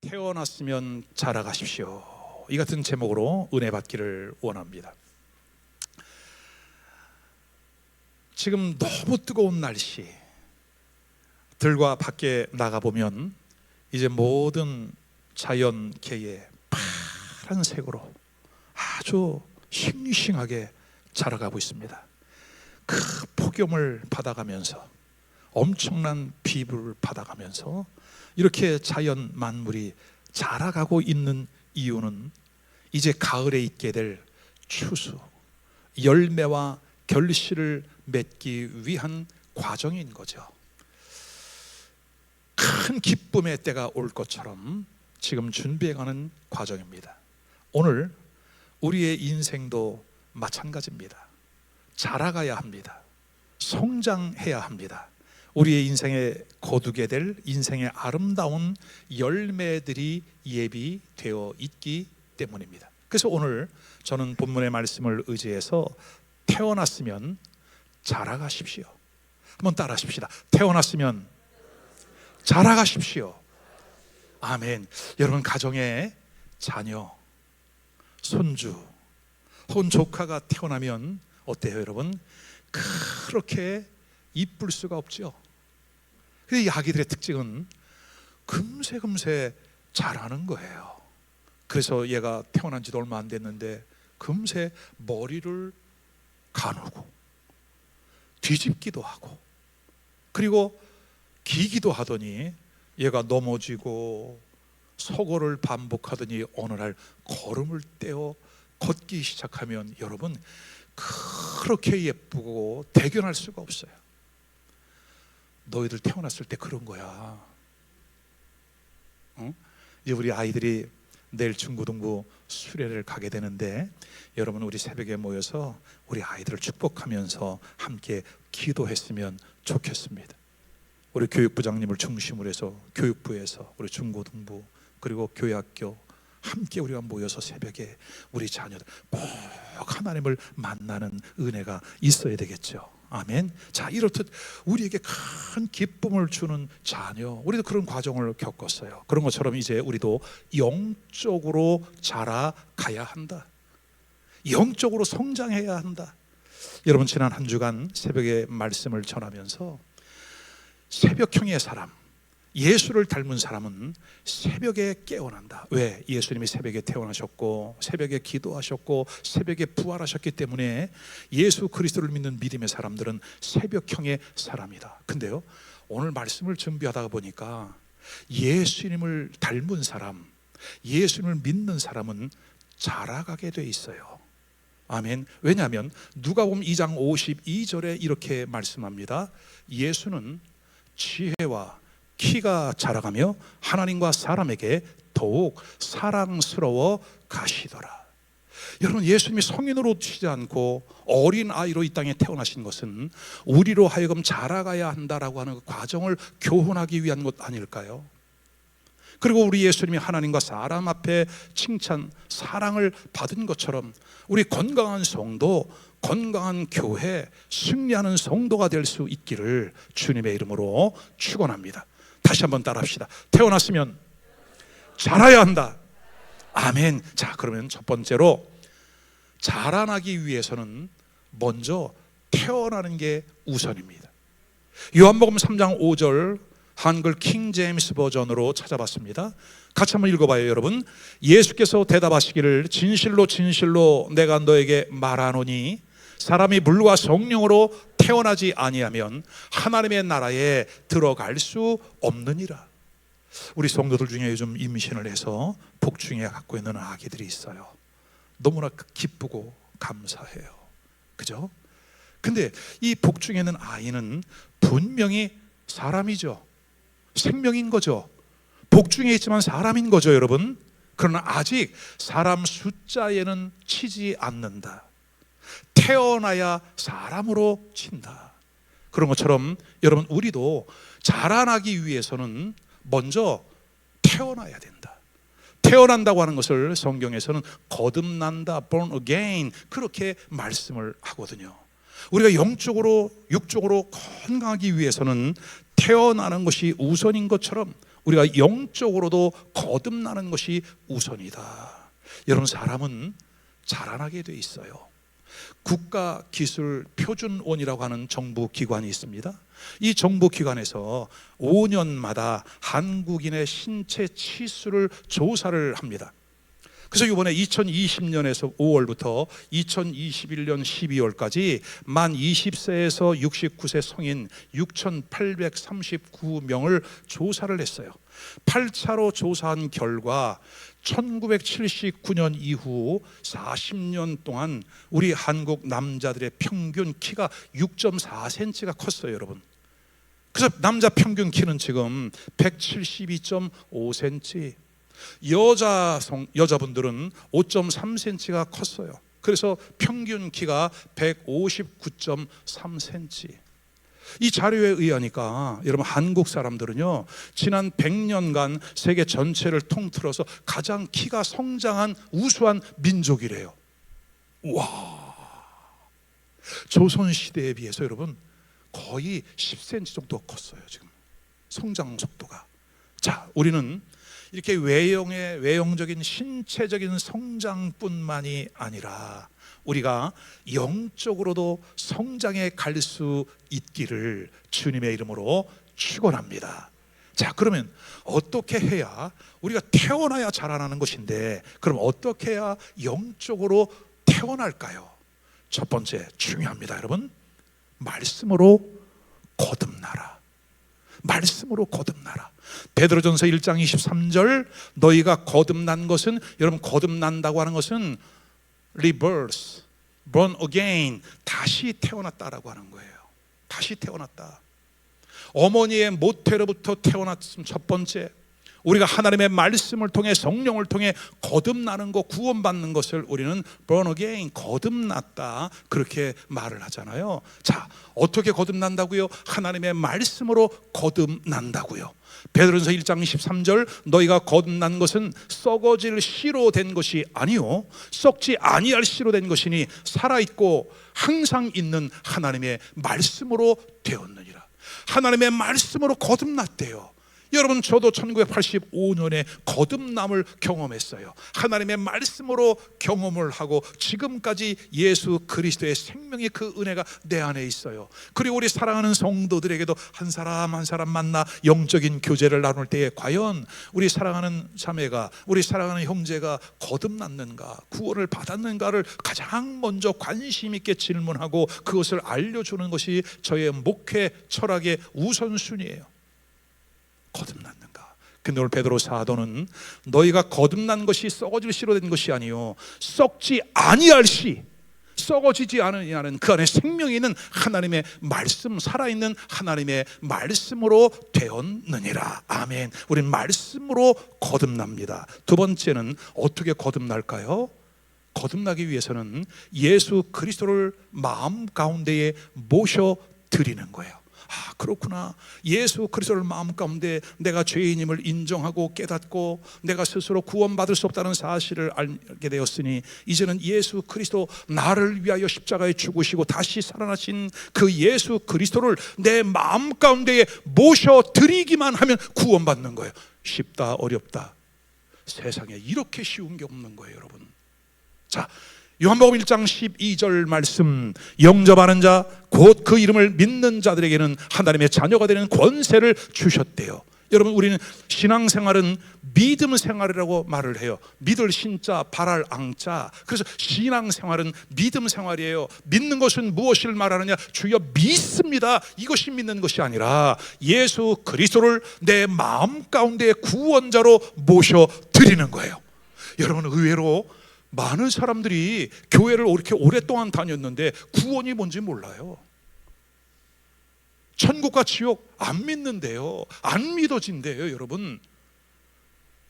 태어났으면 자라가십시오. 이 같은 제목으로 은혜 받기를 원합니다. 지금 너무 뜨거운 날씨, 들과 밖에 나가보면 이제 모든 자연계에 파란색으로 아주 싱싱하게 자라가고 있습니다. 그 폭염을 받아가면서, 엄청난 비를 받아가면서 이렇게 자연 만물이 자라가고 있는 이유는 이제 가을에 있게 될 추수, 열매와 결실을 맺기 위한 과정인 거죠. 큰 기쁨의 때가 올 것처럼 지금 준비해가는 과정입니다. 오늘 우리의 인생도 마찬가지입니다. 자라가야 합니다. 성장해야 합니다. 우리의 인생에 거두게 될 인생의 아름다운 열매들이 예비되어 있기 때문입니다. 그래서 오늘 저는 본문의 말씀을 의지해서 태어났으면 자라가십시오. 한번 따라 하십시다. 태어났으면 자라가십시오. 아멘. 여러분, 가정에 자녀, 손주 혹은 조카가 태어나면 어때요, 여러분? 그렇게 이쁠 수가 없죠. 근데 이 아기들의 특징은 금세 자라는 거예요. 그래서 얘가 태어난 지도 얼마 안 됐는데 금세 머리를 가누고 뒤집기도 하고, 그리고 기기도 하더니 얘가 넘어지고 서거를 반복하더니 어느 날 걸음을 떼어 걷기 시작하면 여러분, 그렇게 예쁘고 대견할 수가 없어요. 너희들 태어났을 때 그런 거야. 이제 우리 아이들이 내일 중고등부 수련회를 가게 되는데, 여러분, 우리 새벽에 모여서 우리 아이들을 축복하면서 함께 기도했으면 좋겠습니다. 우리 교육부장님을 중심으로 해서 교육부에서 우리 중고등부 그리고 교회학교 함께 우리가 모여서 새벽에 우리 자녀들 꼭 하나님을 만나는 은혜가 있어야 되겠죠. 아멘. 자, 이렇듯 우리에게 큰 기쁨을 주는 자녀, 우리도 그런 과정을 겪었어요. 그런 것처럼 이제 우리도 영적으로 자라가야 한다. 영적으로 성장해야 한다. 여러분, 지난 한 주간 새벽에 말씀을 전하면서 새벽형의 사람, 예수를 닮은 사람은 새벽에 깨어난다. 왜? 예수님이 새벽에 태어나셨고 새벽에 기도하셨고 새벽에 부활하셨기 때문에 예수 그리스도를 믿는 믿음의 사람들은 새벽형의 사람이다. 근데요, 오늘 말씀을 준비하다가 보니까 예수님을 닮은 사람, 예수님을 믿는 사람은 자라가게 돼 있어요. 아멘. 왜냐하면 누가복음 2장 52절에 이렇게 말씀합니다. 예수는 지혜와 키가 자라가며 하나님과 사람에게 더욱 사랑스러워 가시더라. 여러분, 예수님이 성인으로 치지 않고 어린 아이로 이 땅에 태어나신 것은 우리로 하여금 자라가야 한다라고 하는 그 과정을 교훈하기 위한 것 아닐까요? 그리고 우리 예수님이 하나님과 사람 앞에 칭찬, 사랑을 받은 것처럼 우리 건강한 성도, 건강한 교회, 승리하는 성도가 될 수 있기를 주님의 이름으로 축원합니다. 다시 한번 따라합시다. 태어났으면 자라야 한다. 아멘. 자, 그러면 첫 번째로 자라나기 위해서는 먼저 태어나는 게 우선입니다. 요한복음 3장 5절 한글 킹 제임스 버전으로 찾아봤습니다. 같이 한번 읽어봐요, 여러분. 예수께서 대답하시기를 진실로 진실로 내가 너에게 말하노니 사람이 물과 성령으로 태어나지 아니하면 하나님의 나라에 들어갈 수 없느니라. 우리 성도들 중에 요즘 임신을 해서 복중에 갖고 있는 아기들이 있어요. 너무나 기쁘고 감사해요. 그죠? 근데 이 복중에 있는 아이는 분명히 사람이죠. 생명인 거죠. 복중에 있지만 사람인 거죠, 여러분. 그러나 아직 사람 숫자에는 치지 않는다. 태어나야 사람으로 친다. 그런 것처럼 여러분, 우리도 자라나기 위해서는 먼저 태어나야 된다. 태어난다고 하는 것을 성경에서는 거듭난다, born again, 그렇게 말씀을 하거든요. 우리가 영적으로 육적으로 건강하기 위해서는 태어나는 것이 우선인 것처럼 우리가 영적으로도 거듭나는 것이 우선이다. 여러분, 사람은 자라나게 돼 있어요. 국가기술표준원이라고 하는 정부기관이 있습니다. 이 정부기관에서 5년마다 한국인의 신체 치수를 조사를 합니다. 그래서 이번에 2020년에서 5월부터 2021년 12월까지 만 20세에서 69세 성인 6,839명을 조사를 했어요. 8차로 조사한 결과 1979년 이후 40년 동안 우리 한국 남자들의 평균 키가 6.4cm가 컸어요, 여러분. 그래서 남자 평균 키는 지금 172.5cm, 여자분들은 5.3cm가 컸어요. 그래서 평균 키가 159.3cm. 이 자료에 의하니까 여러분, 한국 사람들은요 지난 100년간 세계 전체를 통틀어서 가장 키가 성장한 우수한 민족이래요. 와, 조선시대에 비해서 여러분 거의 10cm 정도 컸어요, 지금 성장 속도가. 자, 우리는 이렇게 외형적인 신체적인 성장뿐만이 아니라 우리가 영적으로도 성장해 갈 수 있기를 주님의 이름으로 축원합니다. 자, 그러면 어떻게 해야, 우리가 태어나야 자라나는 것인데 그럼 어떻게 해야 영적으로 태어날까요? 첫 번째, 중요합니다, 여러분. 말씀으로 거듭나라. 말씀으로 거듭나라. 베드로전서 1장 23절, 너희가 거듭난 것은, 여러분, 거듭난다고 하는 것은 rebirth, born again, 다시 태어났다라고 하는 거예요. 다시 태어났다. 어머니의 모태로부터 태어났음. 첫 번째, 우리가 하나님의 말씀을 통해, 성령을 통해 거듭나는 것, 구원받는 것을 우리는 born again, 거듭났다, 그렇게 말을 하잖아요. 자, 어떻게 거듭난다고요? 하나님의 말씀으로 거듭난다고요. 베드로전서 1장 13절, 너희가 거듭난 것은 썩어질 씨로 된 것이 아니요 썩지 아니할 씨로 된 것이니 살아있고 항상 있는 하나님의 말씀으로 되었느니라. 하나님의 말씀으로 거듭났대요. 여러분, 저도 1985년에 거듭남을 경험했어요. 하나님의 말씀으로 경험을 하고 지금까지 예수 그리스도의 생명의 그 은혜가 내 안에 있어요. 그리고 우리 사랑하는 성도들에게도 한 사람 한 사람 만나 영적인 교제를 나눌 때에 과연 우리 사랑하는 자매가, 우리 사랑하는 형제가 거듭났는가, 구원을 받았는가를 가장 먼저 관심 있게 질문하고 그것을 알려주는 것이 저의 목회 철학의 우선순위예요. 거듭났는가? 근데 오늘 베드로 사도는 너희가 거듭난 것이 썩어질 씨로 된 것이 아니요 썩지 아니할 씨, 썩어지지 않으냐는 그 안에 생명이 있는 하나님의 말씀, 살아있는 하나님의 말씀으로 되었느니라. 아멘. 우리는 말씀으로 거듭납니다. 두 번째는 어떻게 거듭날까요? 거듭나기 위해서는 예수 그리스도를 마음 가운데에 모셔드리는 거예요. 아, 그렇구나. 예수 그리스도를 마음 가운데 내가 죄인임을 인정하고 깨닫고 내가 스스로 구원받을 수 없다는 사실을 알게 되었으니 이제는 예수 그리스도, 나를 위하여 십자가에 죽으시고 다시 살아나신 그 예수 그리스도를 내 마음 가운데에 모셔드리기만 하면 구원받는 거예요. 쉽다, 어렵다. 세상에 이렇게 쉬운 게 없는 거예요, 여러분. 자, 요한복음 1장 12절 말씀, 영접하는 자 곧 그 이름을 믿는 자들에게는 하나님의 자녀가 되는 권세를 주셨대요. 여러분, 우리는 신앙생활은 믿음 생활이라고 말을 해요. 믿을 신자, 바랄 앙자. 그래서 신앙생활은 믿음 생활이에요. 믿는 것은 무엇을 말하느냐? 주여 믿습니다, 이것이 믿는 것이 아니라 예수 그리스도를 내 마음 가운데 구원자로 모셔드리는 거예요. 여러분, 의외로 많은 사람들이 교회를 이렇게 오랫동안 다녔는데 구원이 뭔지 몰라요. 천국과 지옥 안 믿는데요, 안 믿어진대요. 여러분,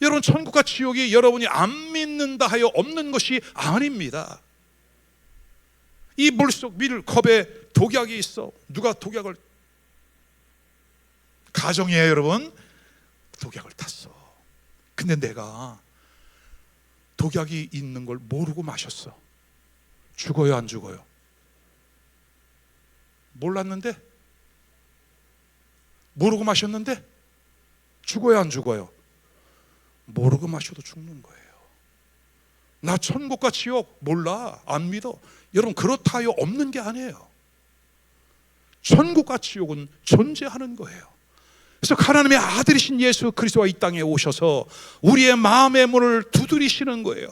천국과 지옥이 여러분이 안 믿는다 하여 없는 것이 아닙니다. 이 물속 컵에 독약이 있어. 누가 독약을, 가정이에요, 여러분. 독약을 탔어. 근데 내가 독약이 있는 걸 모르고 마셨어. 죽어요, 안 죽어요? 몰랐는데, 모르고 마셨는데 죽어요, 안 죽어요? 모르고 마셔도 죽는 거예요. 나 천국과 지옥 몰라, 안 믿어. 여러분, 그렇다요 없는 게 아니에요. 천국과 지옥은 존재하는 거예요. 그래서 하나님의 아들이신 예수 그리스도가 이 땅에 오셔서 우리의 마음의 문을 두드리시는 거예요.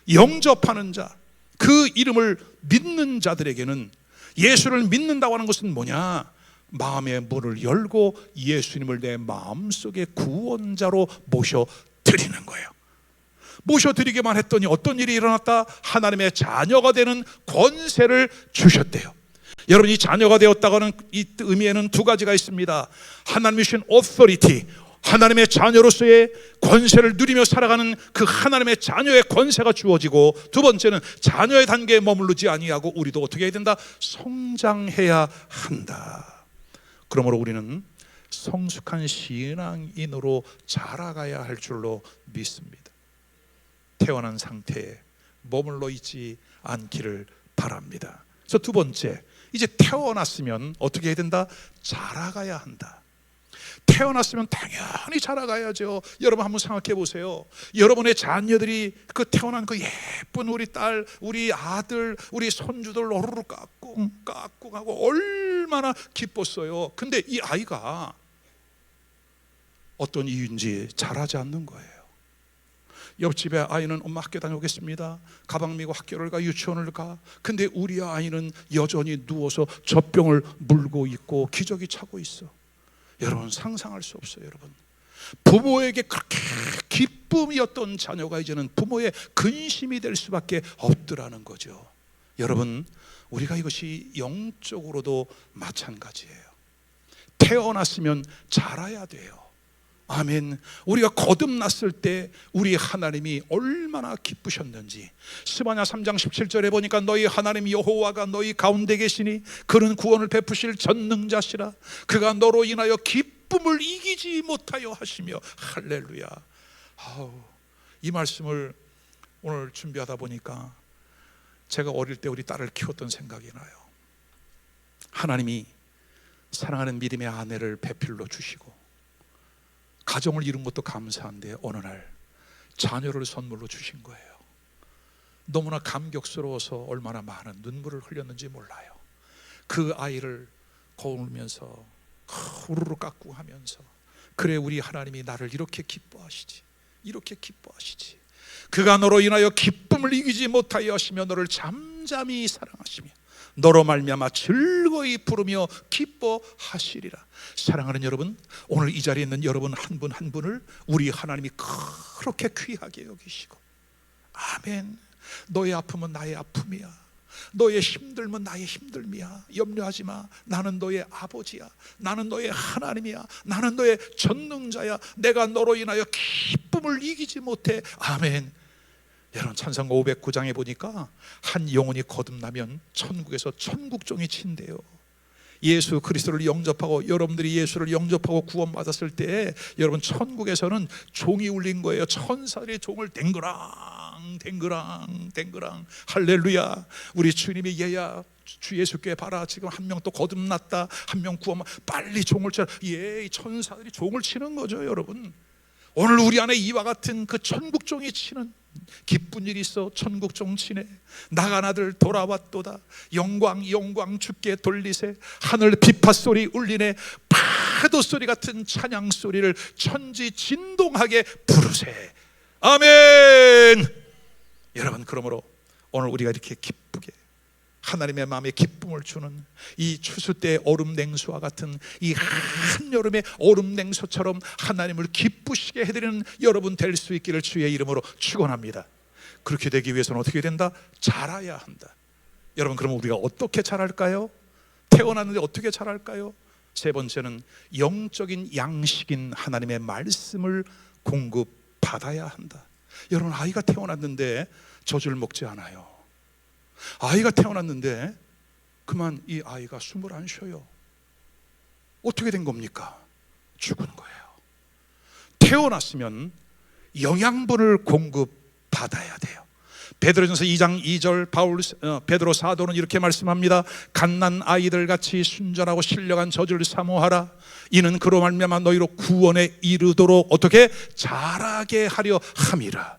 영접하는 자, 그 이름을 믿는 자들에게는, 예수를 믿는다고 하는 것은 뭐냐? 마음의 문을 열고 예수님을 내 마음속에 구원자로 모셔드리는 거예요. 모셔드리기만 했더니 어떤 일이 일어났다? 하나님의 자녀가 되는 권세를 주셨대요. 여러분, 이 자녀가 되었다고 하는 이 의미에는 두 가지가 있습니다. 하나님이 주신 authority, 하나님의 자녀로서의 권세를 누리며 살아가는 그 하나님의 자녀의 권세가 주어지고, 두 번째는 자녀의 단계에 머무르지 아니하고 우리도 어떻게 해야 된다? 성장해야 한다. 그러므로 우리는 성숙한 신앙인으로 자라가야 할 줄로 믿습니다. 태어난 상태에 머물러 있지 않기를 바랍니다. 그래서 두 번째, 이제 태어났으면 어떻게 해야 된다? 자라가야 한다. 태어났으면 당연히 자라가야죠. 여러분 한번 생각해 보세요. 여러분의 자녀들이 그 태어난 그 예쁜 우리 딸, 우리 아들, 우리 손주들 오르르 까꿍 하고 얼마나 기뻤어요. 근데 이 아이가 어떤 이유인지 자라지 않는 거예요. 옆집에 아이는 엄마 학교 다녀오겠습니다, 가방 메고 학교를 가, 유치원을 가. 근데 우리 아이는 여전히 누워서 젖병을 물고 있고 기저귀 차고 있어. 여러분, 상상할 수 없어요. 여러분, 부모에게 그렇게 기쁨이었던 자녀가 이제는 부모의 근심이 될 수밖에 없더라는 거죠. 여러분, 우리가 이것이 영적으로도 마찬가지예요. 태어났으면 자라야 돼요. 아멘. 우리가 거듭났을 때 우리 하나님이 얼마나 기쁘셨는지, 스바냐 3장 17절에 보니까 너희 하나님 여호와가 너희 가운데 계시니 그는 구원을 베푸실 전능자시라. 그가 너로 인하여 기쁨을 이기지 못하여 하시며. 할렐루야. 이 말씀을 오늘 준비하다 보니까 제가 어릴 때 우리 딸을 키웠던 생각이 나요. 하나님이 사랑하는 믿음의 아내를 배필로 주시고 가정을 이룬 것도 감사한데 어느 날 자녀를 선물로 주신 거예요. 너무나 감격스러워서 얼마나 많은 눈물을 흘렸는지 몰라요. 그 아이를 거울면서 우르르 깎고 하면서, 그래 우리 하나님이 나를 이렇게 기뻐하시지, 이렇게 기뻐하시지. 그가 너로 인하여 기쁨을 이기지 못하여 하시며 너를 잠잠히 사랑하시며 너로 말미암아 즐거이 부르며 기뻐하시리라. 사랑하는 여러분, 오늘 이 자리에 있는 여러분 한 분 한 분을 우리 하나님이 그렇게 귀하게 여기시고, 아멘. 너의 아픔은 나의 아픔이야, 너의 힘듦은 나의 힘듦이야, 염려하지 마. 나는 너의 아버지야, 나는 너의 하나님이야, 나는 너의 전능자야. 내가 너로 인하여 기쁨을 이기지 못해. 아멘. 여러분, 찬송가 509장에 보니까 한 영혼이 거듭나면 천국에서 천국종이 친대요. 예수 그리스도를 영접하고, 여러분들이 예수를 영접하고 구원받았을 때 여러분 천국에서는 종이 울린 거예요. 천사들의 종을 댕그랑 할렐루야. 우리 주님이 얘야 주 예수께 봐라, 지금 한 명 또 거듭났다, 한 명 구원, 빨리 종을 쳐라. 예, 천사들이 종을 치는 거죠. 여러분, 오늘 우리 안에 이와 같은 그 천국종이 치는 기쁜 일이 있어. 천국종 치네. 나간 아들 돌아왔도다. 영광 주께 돌리세. 하늘 비파소리 울리네. 파도 소리 같은 찬양 소리를 천지 진동하게 부르세. 아멘. 여러분, 그러므로 오늘 우리가 이렇게 기쁘게 하나님의 마음에 기쁨을 주는 이 추수 때의 얼음 냉수와 같은 이 한여름의 얼음 냉수처럼 하나님을 기쁘시게 해드리는 여러분 될 수 있기를 주의 이름으로 축원합니다. 그렇게 되기 위해서는 어떻게 된다? 자라야 한다. 여러분, 그러면 우리가 어떻게 자랄까요? 태어났는데 어떻게 자랄까요? 세 번째는 영적인 양식인 하나님의 말씀을 공급받아야 한다. 여러분, 아이가 태어났는데 젖을 먹지 않아요. 아이가 태어났는데 그만 이 아이가 숨을 안 쉬어요. 어떻게 된 겁니까? 죽은 거예요. 태어났으면 영양분을 공급받아야 돼요. 베드로전서 2장 2절 베드로 사도는 이렇게 말씀합니다. 갓난 아이들 같이 순전하고 신령한 젖을 사모하라. 이는 그로 말미암아 너희로 구원에 이르도록 어떻게 자라게 하려 함이라.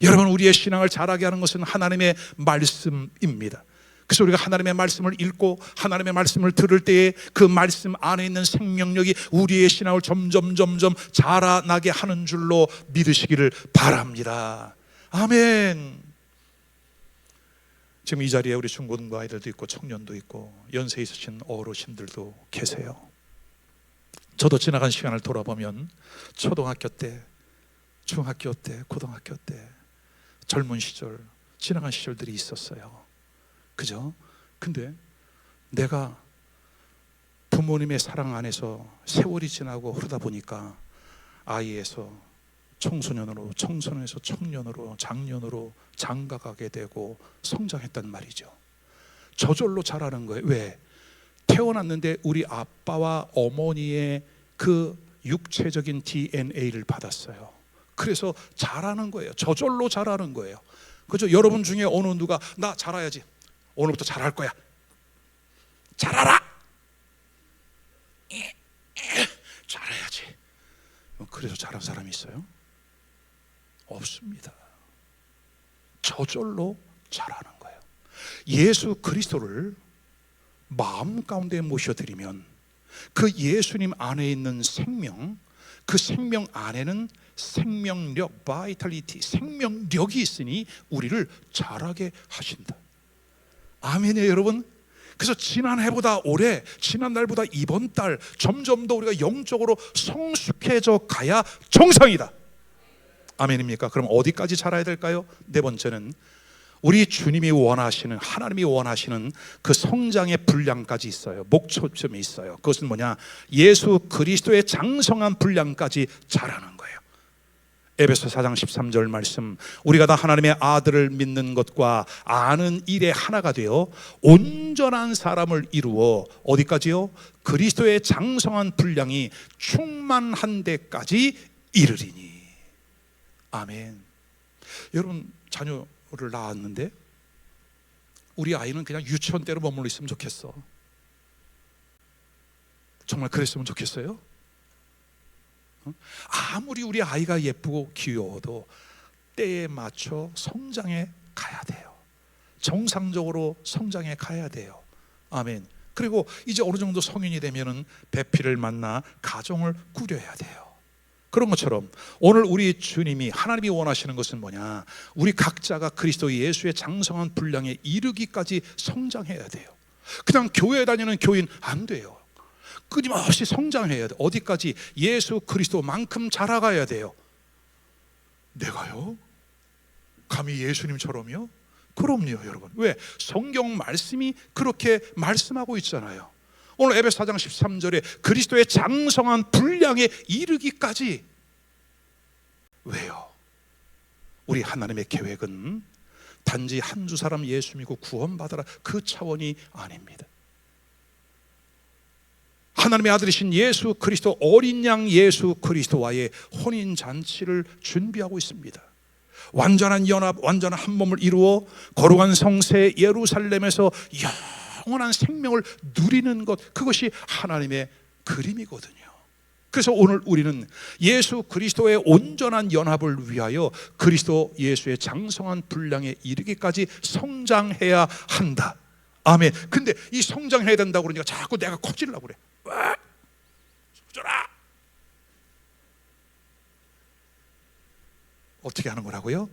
여러분, 우리의 신앙을 자라게 하는 것은 하나님의 말씀입니다. 그래서 우리가 하나님의 말씀을 읽고 하나님의 말씀을 들을 때에 그 말씀 안에 있는 생명력이 우리의 신앙을 점점 자라나게 하는 줄로 믿으시기를 바랍니다. 아멘. 지금 이 자리에 우리 중고등부 아이들도 있고 청년도 있고 연세 있으신 어르신들도 계세요. 저도 지나간 시간을 돌아보면 초등학교 때, 중학교 때, 고등학교 때 젊은 시절, 지나간 시절들이 있었어요. 그죠? 근데 내가 부모님의 사랑 안에서 세월이 지나고 흐르다 보니까 아이에서 청소년으로, 청소년에서 청년으로, 장년으로 장가가게 되고 성장했단 말이죠. 저절로 자라는 거예요. 왜? 태어났는데 우리 아빠와 어머니의 그 육체적인 DNA를 받았어요. 그래서 자라는 거예요. 저절로 자라는 거예요. 그죠? 여러분 중에 어느 누가 나 자라야지, 오늘부터 잘할 거야, 잘하라, 잘해야지, 그래서 잘한 사람이 있어요? 없습니다. 저절로 자라는 거예요. 예수 그리스도를 마음 가운데 모셔드리면 그 예수님 안에 있는 생명, 그 생명 안에는 생명력, 바이탈리티, 생명력이 있으니 우리를 자라게 하신다. 아멘이에요, 여러분. 그래서 지난해보다 올해, 지난달보다 이번 달 점점 더 우리가 영적으로 성숙해져 가야 정상이다. 아멘입니까? 그럼 어디까지 자라야 될까요? 네 번째는 우리 주님이 원하시는, 하나님이 원하시는 그 성장의 분량까지 있어요. 목초점이 있어요. 그것은 뭐냐? 예수 그리스도의 장성한 분량까지 자라는 거예요. 에베소 4장 13절 말씀, 우리가 다 하나님의 아들을 믿는 것과 아는 일에 하나가 되어 온전한 사람을 이루어 어디까지요? 그리스도의 장성한 분량이 충만한 데까지 이르리니. 아멘. 여러분, 자녀를 낳았는데 우리 아이는 그냥 유치원 때로 머물러 있으면 좋겠어? 정말 그랬으면 좋겠어요? 아무리 우리 아이가 예쁘고 귀여워도 때에 맞춰 성장해 가야 돼요. 정상적으로 성장해 가야 돼요. 아멘. 그리고 이제 어느 정도 성인이 되면은 배필을 만나 가정을 꾸려야 돼요. 그런 것처럼 오늘 우리 주님이, 하나님이 원하시는 것은 뭐냐? 우리 각자가 그리스도 예수의 장성한 분량에 이르기까지 성장해야 돼요. 그냥 교회 다니는 교인 안 돼요. 끊임없이 성장해야 돼. 어디까지? 예수 그리스도만큼 자라가야 돼요. 내가요? 감히 예수님처럼요? 그럼요, 여러분. 왜? 성경 말씀이 그렇게 말씀하고 있잖아요. 오늘 에베소 4장 13절에 그리스도의 장성한 분량에 이르기까지. 왜요? 우리 하나님의 계획은 단지 한두 사람 예수 믿고 구원받아라, 그 차원이 아닙니다. 하나님의 아들이신 예수 그리스도, 어린 양 예수 그리스도와의 혼인잔치를 준비하고 있습니다. 완전한 연합, 완전한 한 몸을 이루어 거룩한 성새 예루살렘에서 영원한 생명을 누리는 것, 그것이 하나님의 그림이거든요. 그래서 오늘 우리는 예수 그리스도의 온전한 연합을 위하여 그리스도 예수의 장성한 분량에 이르기까지 성장해야 한다. 아멘. 근데 이 성장해야 된다고 그러니까 자꾸 내가 커지려고 그래. 와, 커져라. 어떻게 하는 거라고요?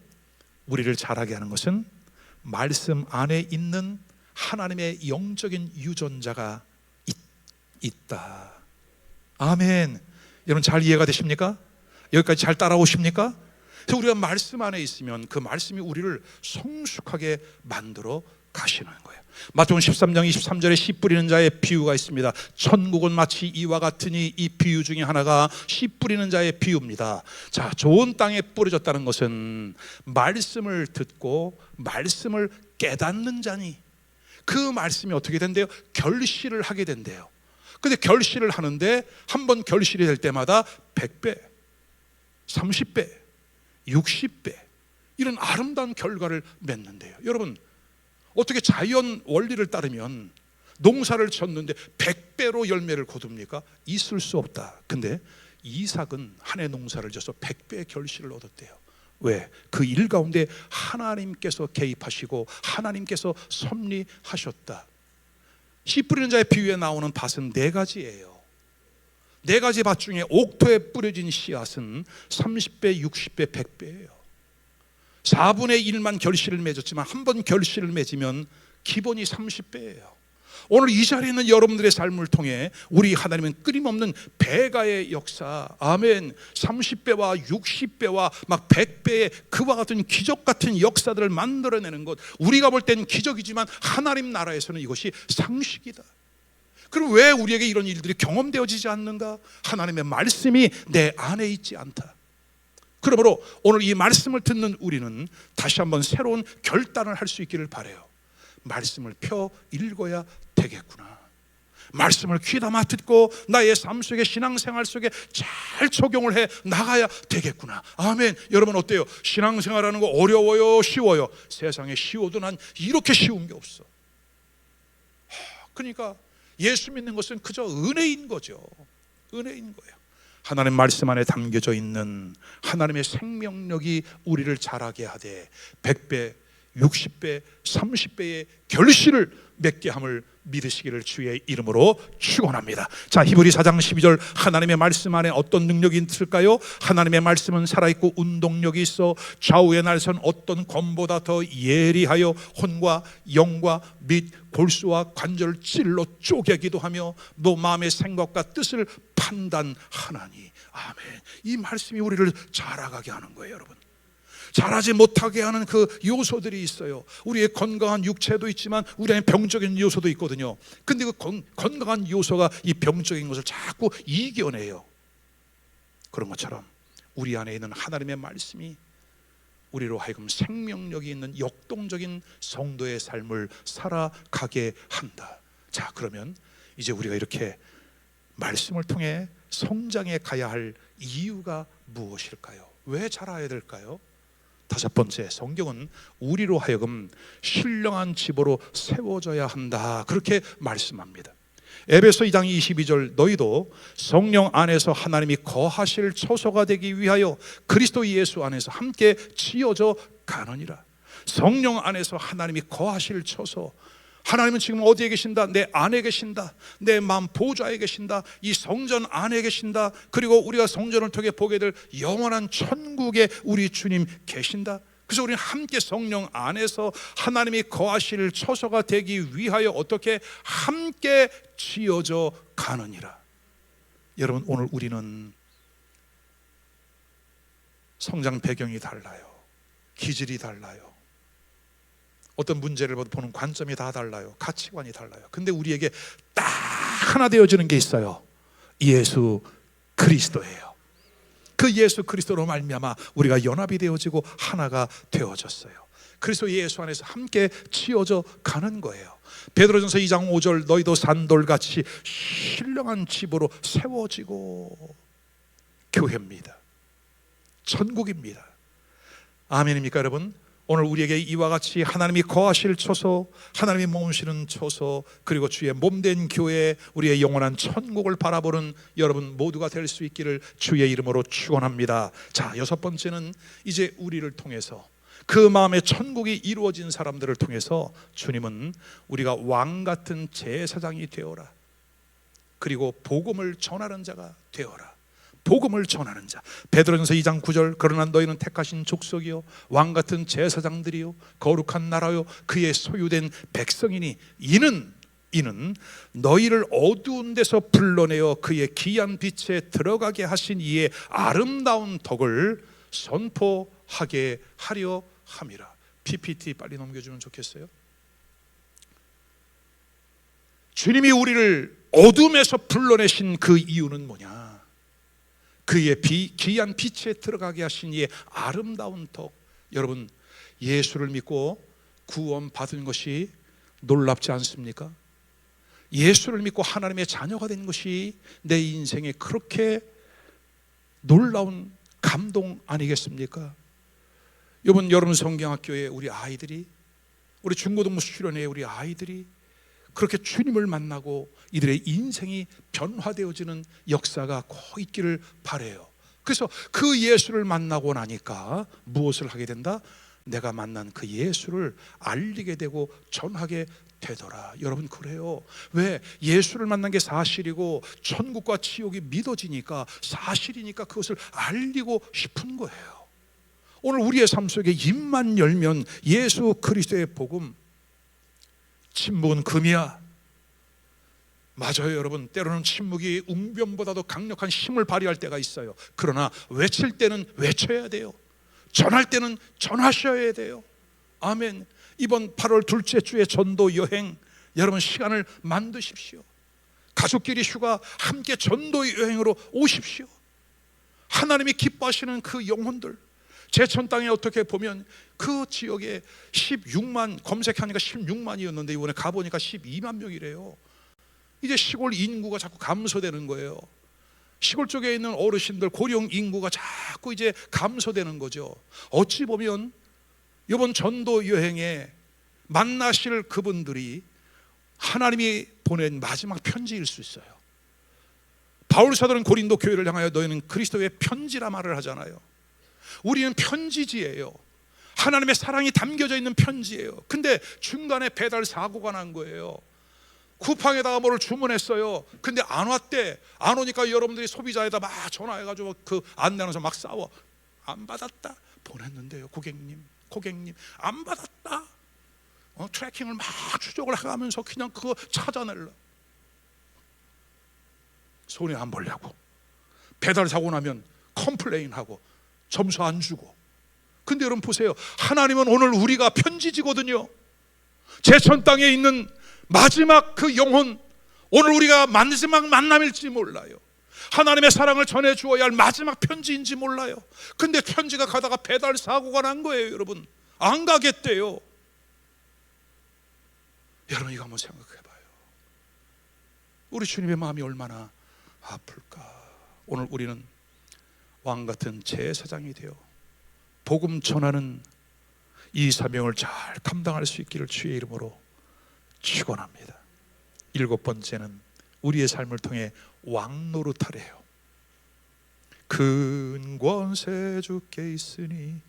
우리를 자라게 하는 것은 말씀 안에 있는 하나님의 영적인 유전자가 있다. 아멘. 여러분 잘 이해가 되십니까? 여기까지 잘 따라오십니까? 그래서 우리가 말씀 안에 있으면 그 말씀이 우리를 성숙하게 만들어 가시는 거예요. 마태복음 13장 23절에 씨 뿌리는 자의 비유가 있습니다. 천국은 마치 이와 같으니, 이 비유 중에 하나가 씨 뿌리는 자의 비유입니다. 자, 좋은 땅에 뿌려졌다는 것은 말씀을 듣고 말씀을 깨닫는 자니 그 말씀이 어떻게 된대요? 결실을 하게 된대요. 근데 결실을 하는데 한 번 결실이 될 때마다 100배, 30배, 60배 이런 아름다운 결과를 맺는데요. 여러분, 어떻게 자연 원리를 따르면 농사를 졌는데 100배로 열매를 거둡니까? 있을 수 없다. 근데 이삭은 한 해 농사를 져서 100배의 결실을 얻었대요. 왜? 그 일 가운데 하나님께서 개입하시고 하나님께서 섭리하셨다. 씨 뿌리는 자의 비유에 나오는 밭은 4가지예요. 4가지 밭 중에 옥토에 뿌려진 씨앗은 30배, 60배, 100배예요. 4분의 1만 결실을 맺었지만 한 번 결실을 맺으면 기본이 30배예요. 오늘 이 자리에 있는 여러분들의 삶을 통해 우리 하나님은 끊임없는 배가의 역사, 아멘, 30배와 60배와 막 100배의 그와 같은 기적 같은 역사들을 만들어내는 것, 우리가 볼 때는 기적이지만 하나님 나라에서는 이것이 상식이다. 그럼 왜 우리에게 이런 일들이 경험되어지지 않는가? 하나님의 말씀이 내 안에 있지 않다. 그러므로 오늘 이 말씀을 듣는 우리는 다시 한번 새로운 결단을 할 수 있기를 바라요. 말씀을 펴 읽어야 되겠구나. 말씀을 귀담아 듣고 나의 삶 속에, 신앙생활 속에 잘 적용을 해 나가야 되겠구나. 아멘. 여러분 어때요? 신앙생활하는 거 어려워요? 쉬워요? 세상에 쉬워도 난 이렇게 쉬운 게 없어. 그러니까 예수 믿는 것은 그저 은혜인 거죠. 은혜인 거예요. 하나님 말씀 안에 담겨져 있는 하나님의 생명력이 우리를 자라게 하되 100배, 60배, 30배의 결실을 맺게 함을 믿으시기를 주의 이름으로 축원합니다. 자, 히브리 4장 12절, 하나님의 말씀 안에 어떤 능력이 있을까요? 하나님의 말씀은 살아있고 운동력이 있어 좌우의 날선 어떤 검보다 더 예리하여 혼과 영과 및 골수와 관절을 찔러 쪼개기도 하며 너 마음의 생각과 뜻을 판단하나니. 아멘. 이 말씀이 우리를 자라가게 하는 거예요, 여러분. 자라지 못하게 하는 그 요소들이 있어요. 우리의 건강한 육체도 있지만 우리 안에 병적인 요소도 있거든요. 근데 그 건강한 요소가 이 병적인 것을 자꾸 이겨내요. 그런 것처럼 우리 안에 있는 하나님의 말씀이 우리로 하여금 생명력이 있는 역동적인 성도의 삶을 살아가게 한다. 자, 그러면 이제 우리가 이렇게 말씀을 통해 성장해 가야 할 이유가 무엇일까요? 왜 자라야 될까요? 5번째, 성경은 우리로 하여금 신령한 집으로 세워져야 한다, 그렇게 말씀합니다. 에베소 2장 22절, 너희도 성령 안에서 하나님이 거하실 처소가 되기 위하여 그리스도 예수 안에서 함께 지어져 가느니라. 성령 안에서 하나님이 거하실 처소, 하나님은 지금 어디에 계신다? 내 안에 계신다. 내 마음 보좌에 계신다. 이 성전 안에 계신다. 그리고 우리가 성전을 통해 보게 될 영원한 천국에 우리 주님 계신다. 그래서 우리는 함께 성령 안에서 하나님이 거하실 처소가 되기 위하여 어떻게 함께 지어져 가느니라. 여러분, 오늘 우리는 성장 배경이 달라요. 기질이 달라요. 어떤 문제를 보는 관점이 다 달라요. 가치관이 달라요. 근데 우리에게 딱 하나 되어지는 게 있어요. 예수 그리스도예요. 그 예수 그리스도로 말미암아 우리가 연합이 되어지고 하나가 되어졌어요. 그리스도 예수 안에서 함께 지어져 가는 거예요. 베드로전서 2장 5절, 너희도 산돌같이 신령한 집으로 세워지고. 교회입니다. 천국입니다. 아멘입니까, 여러분? 오늘 우리에게 이와 같이 하나님이 거하실 처소, 하나님이 머무시는 처소, 그리고 주의 몸된 교회, 우리의 영원한 천국을 바라보는 여러분 모두가 될 수 있기를 주의 이름으로 축원합니다. 자, 6번째는 이제 우리를 통해서 그 마음의 천국이 이루어진 사람들을 통해서 주님은 우리가 왕 같은 제사장이 되어라, 그리고 복음을 전하는 자가 되어라. 복음을 전하는 자. 베드로전서 2장 9절, 그러나 너희는 택하신 족속이요 왕 같은 제사장들이요 거룩한 나라요 그의 소유된 백성이니 이는 너희를 어두운 데서 불러내어 그의 귀한 빛에 들어가게 하신 이의 아름다운 덕을 선포하게 하려 함이라. PPT 빨리 넘겨주면 좋겠어요. 주님이 우리를 어둠에서 불러내신 그 이유는 뭐냐? 그의 귀한 빛에 들어가게 하신 이의 아름다운 덕. 여러분, 예수를 믿고 구원 받은 것이 놀랍지 않습니까? 예수를 믿고 하나님의 자녀가 된 것이 내 인생에 그렇게 놀라운 감동 아니겠습니까? 이번 여름 성경학교에 우리 아이들이, 우리 중고등부 수련회에 우리 아이들이 그렇게 주님을 만나고 이들의 인생이 변화되어지는 역사가 꼭 있기를 바라요. 그래서 그 예수를 만나고 나니까 무엇을 하게 된다? 내가 만난 그 예수를 알리게 되고 전하게 되더라. 여러분, 그래요. 왜? 예수를 만난 게 사실이고 천국과 지옥이 믿어지니까, 사실이니까 그것을 알리고 싶은 거예요. 오늘 우리의 삶 속에 입만 열면 예수 그리스도의 복음, 침묵은 금이야. 맞아요, 여러분. 때로는 침묵이 웅변보다도 강력한 힘을 발휘할 때가 있어요. 그러나 외칠 때는 외쳐야 돼요. 전할 때는 전하셔야 돼요. 아멘. 이번 8월 둘째 주의 전도 여행, 여러분 시간을 만드십시오. 가족끼리 휴가 함께 전도 여행으로 오십시오. 하나님이 기뻐하시는 그 영혼들, 제천 땅에 어떻게 보면 그 지역에 16만, 검색하니까 16만이었는데 이번에 가보니까 12만 명이래요. 이제 시골 인구가 자꾸 감소되는 거예요. 시골 쪽에 있는 어르신들, 고령 인구가 자꾸 이제 감소되는 거죠. 어찌 보면 이번 전도 여행에 만나실 그분들이 하나님이 보낸 마지막 편지일 수 있어요. 바울 사도는 고린도 교회를 향하여 너희는 그리스도의 편지라 말을 하잖아요. 우리는 편지지예요. 하나님의 사랑이 담겨져 있는 편지예요. 근데 중간에 배달 사고가 난 거예요. 쿠팡에다가 뭐를 주문했어요. 근데 안 왔대. 안 오니까 여러분들이 소비자에다 막 전화해가지고 그 안내하면서 막 싸워. 안 받았다. 보냈는데요, 고객님 안 받았다. 트래킹을 막 추적을 해가면서 그냥 그거 찾아낼라. 손해 안 보려고. 배달 사고 나면 컴플레인하고 점수 안 주고. 근데 여러분 보세요. 하나님은 오늘 우리가 편지지거든요. 제천 땅에 있는 마지막 그 영혼, 오늘 우리가 마지막 만남일지 몰라요. 하나님의 사랑을 전해 주어야 할 마지막 편지인지 몰라요. 근데 편지가 가다가 배달 사고가 난 거예요. 여러분, 안 가겠대요. 여러분, 이거 한번 생각해 봐요. 우리 주님의 마음이 얼마나 아플까. 오늘 우리는 왕 같은 제사장이 되어 복음 전하는 이 사명을 잘 감당할 수 있기를 주의 이름으로 축원합니다. 7번째는 우리의 삶을 통해 왕 노릇하래요. 큰 권세 주께 있으니,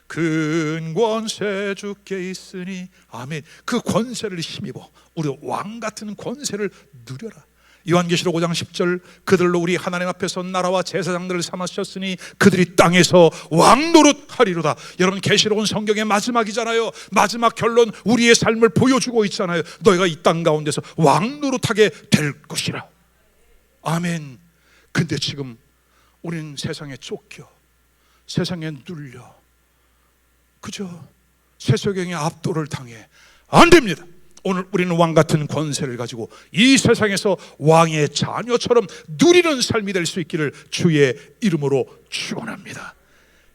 큰 권세 주께 있으니, 아멘. 그 권세를 힘입어 우리 왕 같은 권세를 누려라. 요한계시록 5장 10절, 그들로 우리 하나님 앞에서 나라와 제사장들을 삼으셨으니 그들이 땅에서 왕노릇하리로다. 여러분, 계시록은 성경의 마지막이잖아요. 마지막 결론, 우리의 삶을 보여주고 있잖아요. 너희가 이 땅 가운데서 왕노릇하게 될 것이라. 아멘. 근데 지금 우리는 세상에 쫓겨, 세상에 눌려, 그죠? 세속경의 압도를 당해. 안 됩니다. 오늘 우리는 왕 같은 권세를 가지고 이 세상에서 왕의 자녀처럼 누리는 삶이 될 수 있기를 주의 이름으로 축원합니다.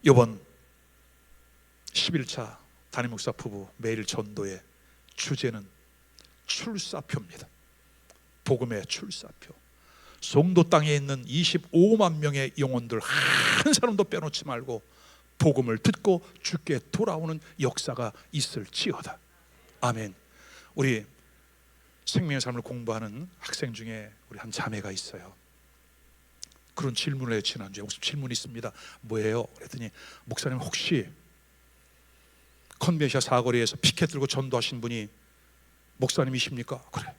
이번 11차 담임 목사 부부 매일 전도의 주제는 출사표입니다. 복음의 출사표. 송도 땅에 있는 25만 명의 영혼들 한 사람도 빼놓지 말고 복음을 듣고 주께 돌아오는 역사가 있을지어다. 아멘. 우리 생명의 삶을 공부하는 학생 중에 우리 한 자매가 있어요. 그런 질문을 해요. 지난주에 무슨 질문이 있습니다. 뭐예요? 그랬더니, 목사님 혹시 컨벤시아 사거리에서 피켓 들고 전도하신 분이 목사님이십니까? 그래,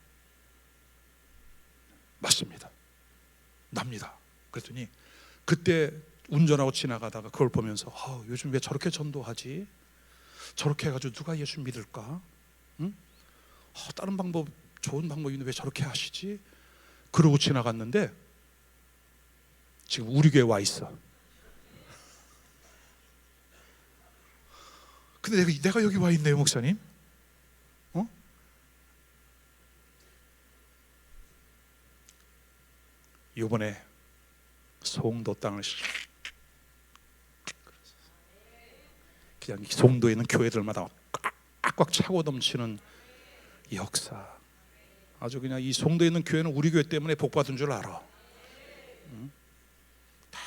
맞습니다. 납니다. 그랬더니 그때 운전하고 지나가다가 그걸 보면서 요즘 왜 저렇게 전도하지? 저렇게 해가지고 누가 예수 믿을까? 응? 다른 방법, 좋은 방법이 있는데 왜 저렇게 하시지? 그러고 지나갔는데 지금 우리 교회 와 있어. 근데 내가 여기 와 있네요, 목사님. 이번에 송도 땅을 그냥 송도에 있는 교회들마다 꽉꽉 차고 넘치는 역사. 아주 그냥 이 송도에 있는 교회는 우리 교회 때문에 복 받은 줄 알아. 응? 다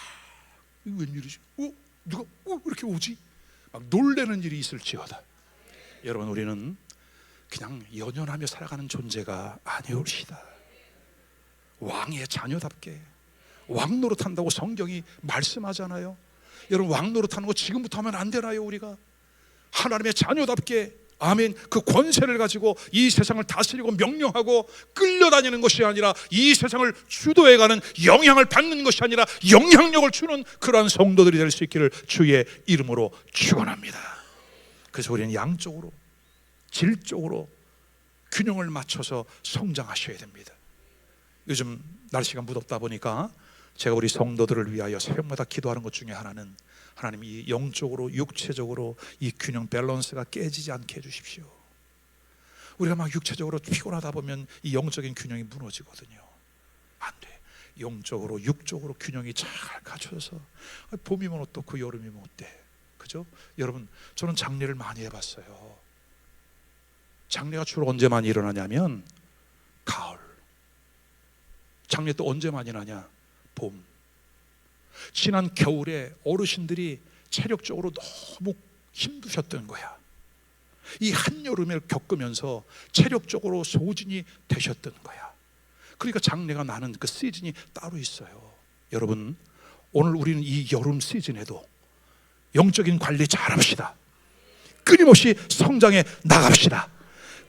웬일이지? 누가 이렇게 오지? 막 놀라는 일이 있을지어다. 여러분, 우리는 그냥 연연하며 살아가는 존재가 아니올시다. 왕의 자녀답게 왕 노릇한다고 성경이 말씀하잖아요. 여러분, 왕 노릇하는 거 지금부터 하면 안 되나요? 우리가 하나님의 자녀답게, 아멘, 그 권세를 가지고 이 세상을 다스리고 명령하고 끌려다니는 것이 아니라 이 세상을 주도해가는, 영향을 받는 것이 아니라 영향력을 주는 그러한 성도들이 될 수 있기를 주의 이름으로 축원합니다. 그래서 우리는 양쪽으로, 질적으로 균형을 맞춰서 성장하셔야 됩니다. 요즘 날씨가 무덥다 보니까 제가 우리 성도들을 위하여 새벽마다 기도하는 것 중에 하나는, 하나님 이 영적으로 육체적으로 이 균형 밸런스가 깨지지 않게 해주십시오. 우리가 막 육체적으로 피곤하다 보면 이 영적인 균형이 무너지거든요. 안 돼. 영적으로 육적으로 균형이 잘 갖춰져서, 봄이면 어떻고 여름이면 어때, 그죠? 여러분, 저는 장례를 많이 해봤어요. 장례가 주로 언제 많이 일어나냐면 가을. 장례 또 언제 많이 나냐? 봄. 지난 겨울에 어르신들이 체력적으로 너무 힘드셨던 거야. 이 한여름을 겪으면서 체력적으로 소진이 되셨던 거야. 그러니까 장례가 나는 그 시즌이 따로 있어요. 여러분, 오늘 우리는 이 여름 시즌에도 영적인 관리 잘합시다. 끊임없이 성장해 나갑시다.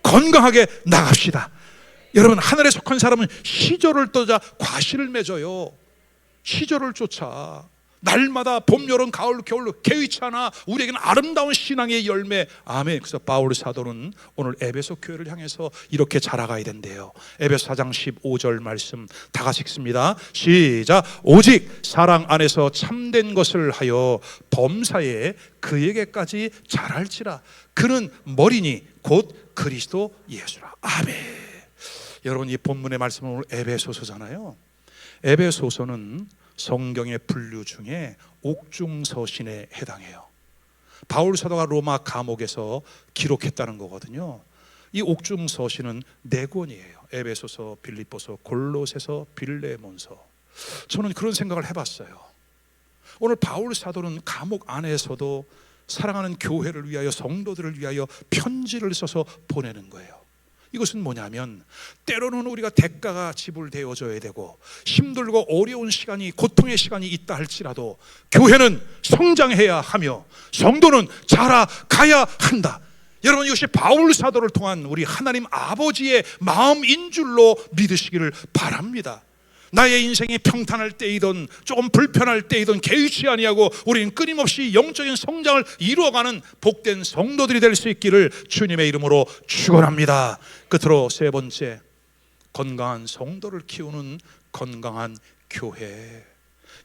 건강하게 나갑시다. 여러분, 하늘에 속한 사람은 시절을 떠자 과실을 맺어요. 시절을 쫓아 날마다 봄, 여름, 가을, 겨울 개의치 않아. 우리에게는 아름다운 신앙의 열매. 아멘. 그래서 바울 사도는 오늘 에베소 교회를 향해서 이렇게 자라가야 된대요. 에베소 4장 15절 말씀 다 같이 읽습니다. 시작. 오직 사랑 안에서 참된 것을 하여 범사에 그에게까지 자랄지라. 그는 머리니 곧 그리스도 예수라. 아멘. 여러분, 이 본문의 말씀은 오늘 에베소서잖아요. 에베소서는 성경의 분류 중에 옥중서신에 해당해요. 바울 사도가 로마 감옥에서 기록했다는 거거든요. 이 옥중서신은 4권이에요. 에베소서, 빌립보서, 골로새서, 빌레몬서. 저는 그런 생각을 해봤어요. 오늘 바울 사도는 감옥 안에서도 사랑하는 교회를 위하여, 성도들을 위하여 편지를 써서 보내는 거예요. 이것은 뭐냐면, 때로는 우리가 대가가 지불되어져야 되고 힘들고 어려운 시간이, 고통의 시간이 있다 할지라도 교회는 성장해야 하며 성도는 자라가야 한다. 여러분, 이것이 바울 사도를 통한 우리 하나님 아버지의 마음인 줄로 믿으시기를 바랍니다. 나의 인생이 평탄할 때이든 조금 불편할 때이든 개의치 아니하고 우리는 끊임없이 영적인 성장을 이루어가는 복된 성도들이 될 수 있기를 주님의 이름으로 축원합니다. 끝으로 세 번째, 건강한 성도를 키우는 건강한 교회.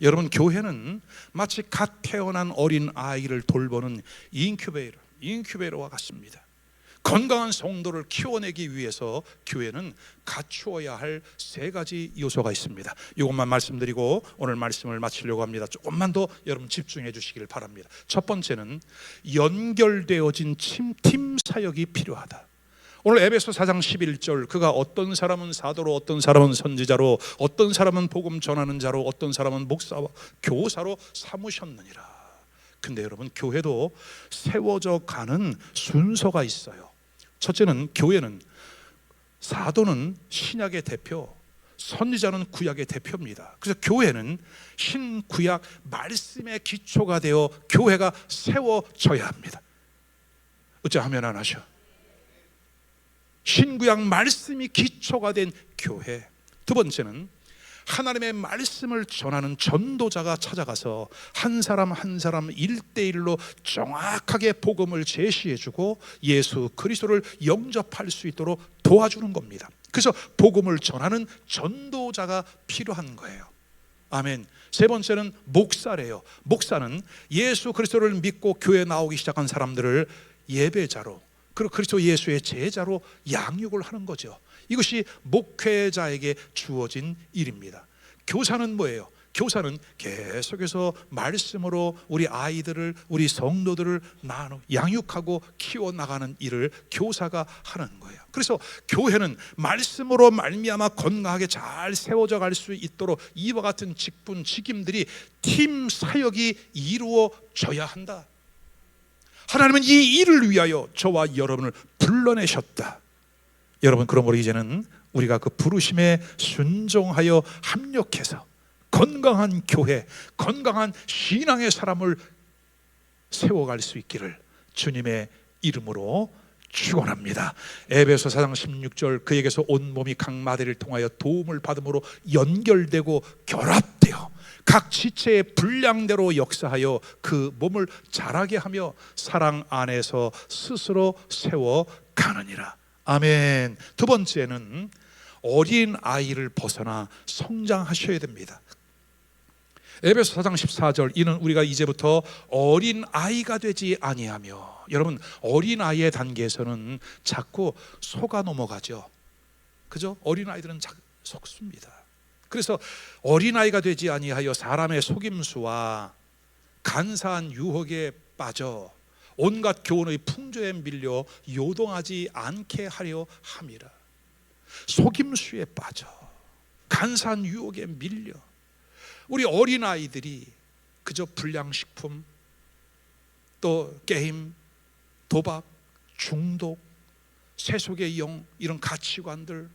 여러분, 교회는 마치 갓 태어난 어린 아이를 돌보는 인큐베이터와 같습니다. 건강한 성도를 키워내기 위해서 교회는 갖추어야 할 3가지 요소가 있습니다. 이것만 말씀드리고 오늘 말씀을 마치려고 합니다. 조금만 더 여러분 집중해 주시길 바랍니다. 첫 번째는 연결되어진 팀 사역이 필요하다. 오늘 에베소 4장 11절, 그가 어떤 사람은 사도로, 어떤 사람은 선지자로, 어떤 사람은 복음 전하는 자로, 어떤 사람은 목사와 교사로 삼으셨느니라. 근데 여러분, 교회도 세워져 가는 순서가 있어요. 첫째는, 교회는, 사도는 신약의 대표, 선지자는 구약의 대표입니다. 그래서 교회는 신구약 말씀의 기초가 되어 교회가 세워져야 합니다. 어째 하면 안 하셔? 신구약 말씀이 기초가 된 교회. 두 번째는 하나님의 말씀을 전하는 전도자가 찾아가서 한 사람 한 사람 1대1로 정확하게 복음을 제시해주고 예수 그리스도를 영접할 수 있도록 도와주는 겁니다. 그래서 복음을 전하는 전도자가 필요한 거예요. 아멘. 세 번째는 목사래요. 목사는 예수 그리스도를 믿고 교회에 나오기 시작한 사람들을 예배자로, 그리고 그리스도 예수의 제자로 양육을 하는 거죠. 이것이 목회자에게 주어진 일입니다. 교사는 뭐예요? 교사는 계속해서 말씀으로 우리 아이들을, 우리 성도들을 양육하고 키워나가는 일을 교사가 하는 거예요. 그래서 교회는 말씀으로 말미암아 건강하게 잘 세워져 갈 수 있도록 이와 같은 직분, 직임들이 팀 사역이 이루어져야 한다. 하나님은 이 일을 위하여 저와 여러분을 불러내셨다. 여러분, 그러므로 이제는 우리가 그 부르심에 순종하여 합력해서 건강한 교회, 건강한 신앙의 사람을 세워갈 수 있기를 주님의 이름으로 축원합니다. 에베소 4장 16절, 그에게서 온 몸이 각 마디를 통하여 도움을 받음으로 연결되고 결합되어 각 지체의 분량대로 역사하여 그 몸을 자라게 하며 사랑 안에서 스스로 세워가느니라. 아멘. 두 번째는 어린 아이를 벗어나 성장하셔야 됩니다. 에베소 4장 14절, 이는 우리가 이제부터 어린 아이가 되지 아니하며. 여러분, 어린 아이의 단계에서는 자꾸 속아 넘어가죠. 그죠? 어린 아이들은 속습니다. 그래서 어린 아이가 되지 아니하여 사람의 속임수와 간사한 유혹에 빠져 온갖 교훈의 풍조에 밀려 요동하지 않게 하려 함이라. 속임수에 빠져 간사한 유혹에 밀려 우리 어린아이들이 그저 불량식품, 또 게임, 도박, 중독, 세속의 영, 이런 가치관들,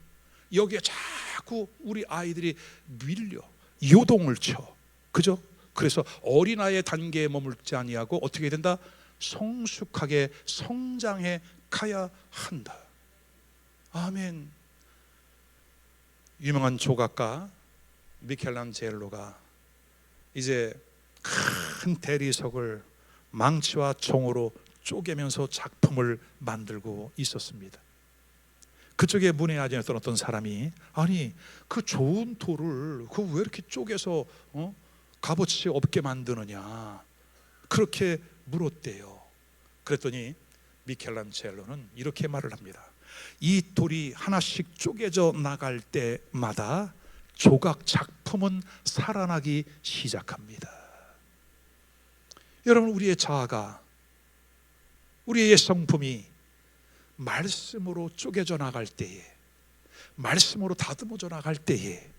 여기에 자꾸 우리 아이들이 밀려 요동을 쳐. 그죠? 그래서 어린아이의 단계에 머물지 아니하고 어떻게 된다? 성숙하게 성장해 가야 한다. 아멘. 유명한 조각가 미켈란젤로가 이제 큰 대리석을 망치와 종으로 쪼개면서 작품을 만들고 있었습니다. 그쪽에 문에 앉아있던 어떤 사람이, 아니 그 좋은 돌을 그 왜 이렇게 쪼개서 값어치 없게 만드느냐, 그렇게 물었대요. 그랬더니 미켈란젤로는 이렇게 말을 합니다. 이 돌이 하나씩 쪼개져 나갈 때마다 조각 작품은 살아나기 시작합니다. 여러분, 우리의 자아가, 우리의 성품이 말씀으로 쪼개져 나갈 때에, 말씀으로 다듬어져 나갈 때에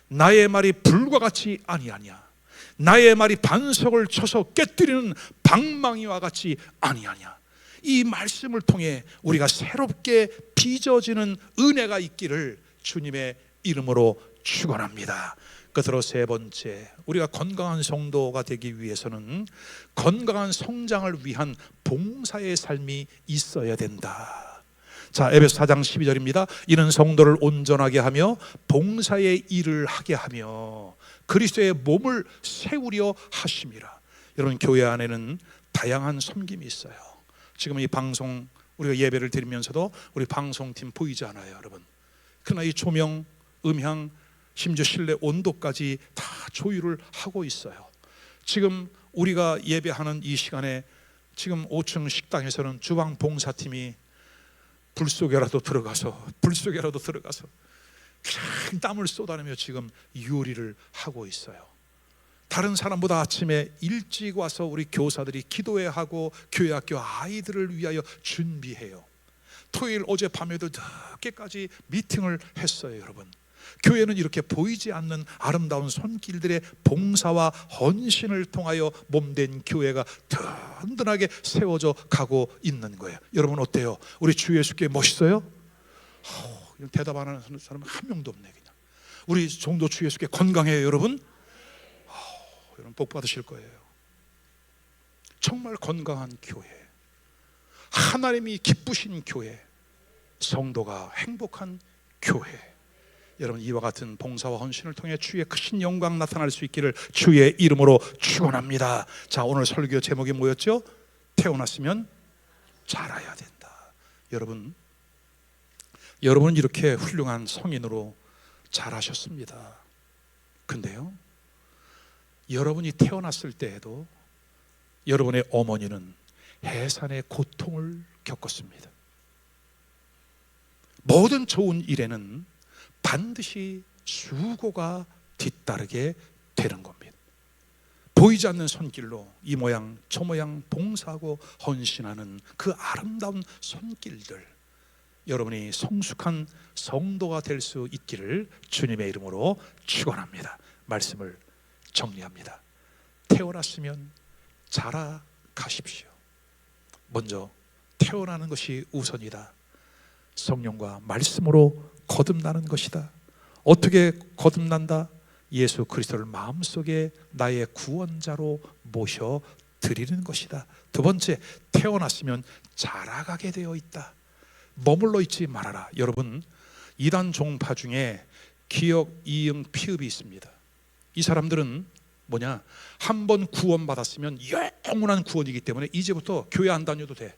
나의 말이 불과 같이 아니하냐, 나의 말이 반석을 쳐서 깨뜨리는 방망이와 같이 아니하냐, 이 말씀을 통해 우리가 새롭게 빚어지는 은혜가 있기를 주님의 이름으로 축원합니다. 끝으로 세 번째, 우리가 건강한 성도가 되기 위해서는 건강한 성장을 위한 봉사의 삶이 있어야 된다. 자, 에베소 4장 12절입니다. 이는 성도를 온전하게 하며 봉사의 일을 하게 하며 그리스도의 몸을 세우려 하심이라. 여러분, 교회 안에는 다양한 섬김이 있어요. 지금 이 방송, 우리가 예배를 드리면서도 우리 방송팀 보이지 않아요, 여러분. 그러나 이 조명, 음향, 심지어 실내 온도까지 다 조율을 하고 있어요. 지금 우리가 예배하는 이 시간에 지금 5층 식당에서는 주방 봉사팀이 불 속에라도 들어가서 그냥 땀을 쏟아내며 지금 요리를 하고 있어요. 다른 사람보다 아침에 일찍 와서 우리 교사들이 기도회 하고 교회 학교 아이들을 위하여 준비해요. 토요일 어젯밤에도 늦게까지 미팅을 했어요. 여러분, 교회는 이렇게 보이지 않는 아름다운 손길들의 봉사와 헌신을 통하여 몸된 교회가 든든하게 세워져 가고 있는 거예요. 여러분, 어때요? 우리 주 예수께 멋있어요? 대답 안 하는 사람은 한 명도 없네. 그냥 우리 종도 주 예수께 건강해요, 여러분? 여러분, 복 받으실 거예요. 정말 건강한 교회, 하나님이 기쁘신 교회, 성도가 행복한 교회. 여러분, 이와 같은 봉사와 헌신을 통해 주의 크신 영광 나타날 수 있기를 주의 이름으로 축원합니다. 자, 오늘 설교 제목이 뭐였죠? 태어났으면 자라야 된다. 여러분 이렇게 훌륭한 성인으로 자라셨습니다. 근데요, 여러분이 태어났을 때에도 여러분의 어머니는 해산의 고통을 겪었습니다. 모든 좋은 일에는 반드시 수고가 뒤따르게 되는 겁니다. 보이지 않는 손길로 이 모양 저 모양 봉사하고 헌신하는 그 아름다운 손길들, 여러분이 성숙한 성도가 될 수 있기를 주님의 이름으로 축원합니다. 말씀을 정리합니다. 태어났으면 자라가십시오. 먼저 태어나는 것이 우선이다. 성령과 말씀으로 거듭나는 것이다. 어떻게 거듭난다? 예수 그리스도를 마음속에 나의 구원자로 모셔 드리는 것이다. 두 번째, 태어났으면 자라가게 되어 있다. 머물러 있지 말아라. 여러분, 이단 종파 중에 기역, 이응, 피읍이 있습니다. 이 사람들은 뭐냐? 한 번 구원받았으면 영원한 구원이기 때문에 이제부터 교회 안 다녀도 돼.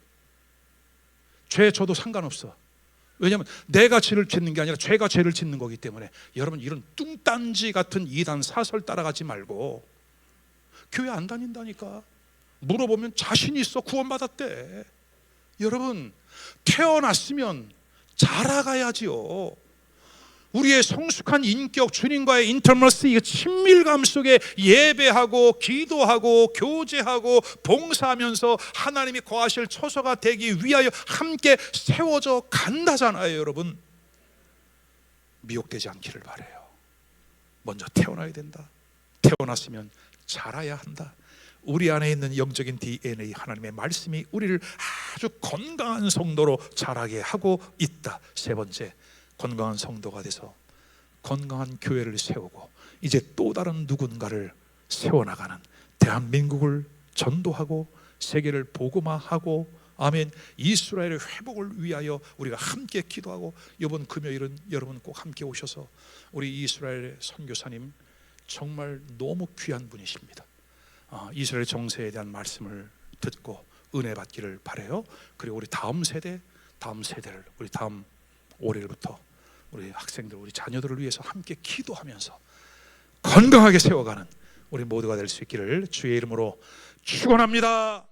죄 져도 상관없어. 왜냐하면 내가 죄를 짓는 게 아니라 죄가 죄를 짓는 거기 때문에. 여러분, 이런 뚱딴지 같은 이단 사설 따라가지 말고 교회 안 다닌다니까. 물어보면 자신 있어, 구원받았대. 여러분, 태어났으면 자라가야지요. 우리의 성숙한 인격, 주님과의 인터머스, 이 친밀감 속에 예배하고 기도하고 교제하고 봉사하면서 하나님이 거하실 처소가 되기 위하여 함께 세워져 간다잖아요. 여러분, 미혹되지 않기를 바라요. 먼저 태어나야 된다. 태어났으면 자라야 한다. 우리 안에 있는 영적인 DNA, 하나님의 말씀이 우리를 아주 건강한 성도로 자라게 하고 있다. 세 번째, 건강한 성도가 돼서 건강한 교회를 세우고 이제 또 다른 누군가를 세워나가는, 대한민국을 전도하고 세계를 복음화하고, 아멘, 이스라엘의 회복을 위하여 우리가 함께 기도하고, 이번 금요일은 여러분 꼭 함께 오셔서 우리 이스라엘의 선교사님 정말 너무 귀한 분이십니다. 이스라엘 정세에 대한 말씀을 듣고 은혜 받기를 바라요. 그리고 우리 다음 세대를 우리 다음 올해부터 우리 학생들, 우리 자녀들을 위해서 함께 기도하면서 건강하게 세워가는 우리 모두가 될 수 있기를 주의 이름으로 축원합니다.